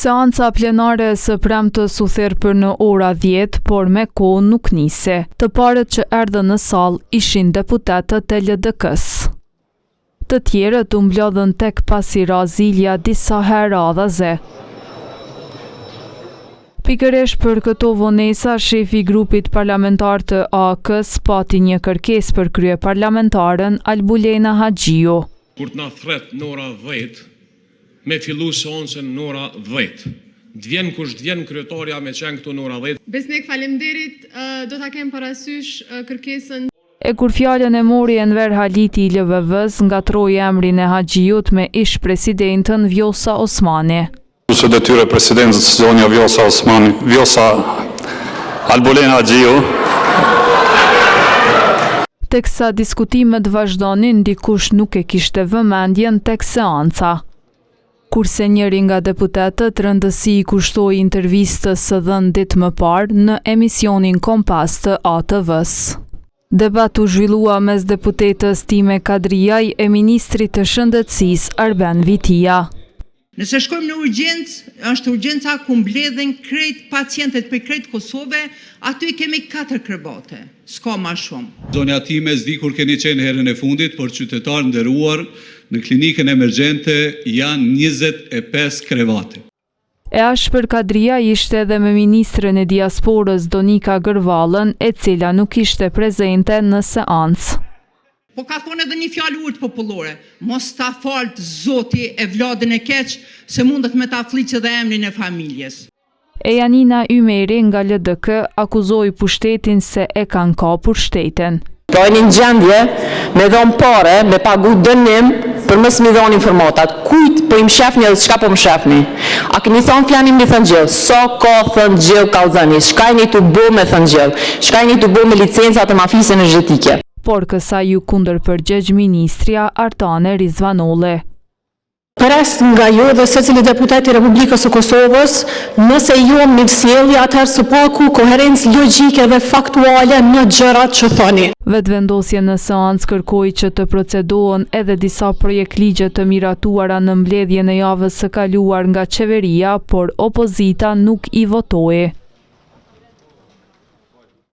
Seanca plenare së premtës u therr për në ora 10, por me kohë nuk nisi. Të parët që erdhën në sallë ishin deputetët e LDK-s. Të tjerët u mblodhën tek pasi ra zilja disa herë radhaze. Pikërisht për këto vonesa, shefi i grupit parlamentar të AK-s pati një kërkesë për kryeparlamentaren Albulena Haxhiu. Kur të na thret në ora 10, me fillu seancën në ora 10. T'vjen kush t'vjen kryetarja me qenë këtu në ora 10. Besnik, faleminderit, do ta kem parasysh kërkesën. E kur fjalën e mori Enver Haliti i LVV-s, ngatroi emrin e Haxhiut me ish presidentën Vjosa Osmani. Së detyre presidentës zonja Vjosa Albulena Haxhiu. Teksa diskutimet vazhdonin, dikush nuk e kishte vëmendjen tek seanca. Kurse njëri nga deputetët rëndësi i kushtoi intervistës së dhënë ditë më parë në emisionin Kompas të ATV-s. Debat u zhvillua mes deputetës Time Kadriaj e ministrit të shëndetësisë Arben Vitia. Nëse shkojmë në urgjencë, është urgjenca ku mbledhen krejt pacientët për krejt Kosove, aty kemi 4 krebate, s'ka ma shumë. Zonja Time s'di kur keni qenë herën e fundit, por qytetarë nderuar, në klinikën emergjente janë 25 krevate. E ashpër Kadria ishte edhe me ministren e diasporës Donika Gërvallën, e cila nuk ishte prezente në seancë. Po ka thonë edhe një fjalë urtë popullore, mos ta falt Zoti e vladën e keq, se mundet me ta fliqë dhe emrin e familjes. E Janina Ymeri nga LDK akuzoi pushtetin se e kanë kapur shteten. Ka një gjendje me dhon pare, me pagu dënim për mos mi dhon informatat. Kujt po im shefni edhe çka po më shefni? A keni thonë flanim me thënë gjë? So ka thënë gjë kallzani. Shkajni të bë me thënë gjë. Shkajni të bë me licencat e mafisë energjetike. Por kësaj ju kundërpërgjegj ministrja Artane Rizvanolli. Përrest nga ju dhe secili deputet i Republikës së Kosovës, nëse ju më sjellni atëherë së paku koherencë logjike dhe faktuale në gjërat që thoni. Vetëvendosje në seancë kërkoi që të procedohen edhe disa projekt ligje të miratuara në mbledhjen e javës së kaluar nga qeveria, por opozita nuk i votoi.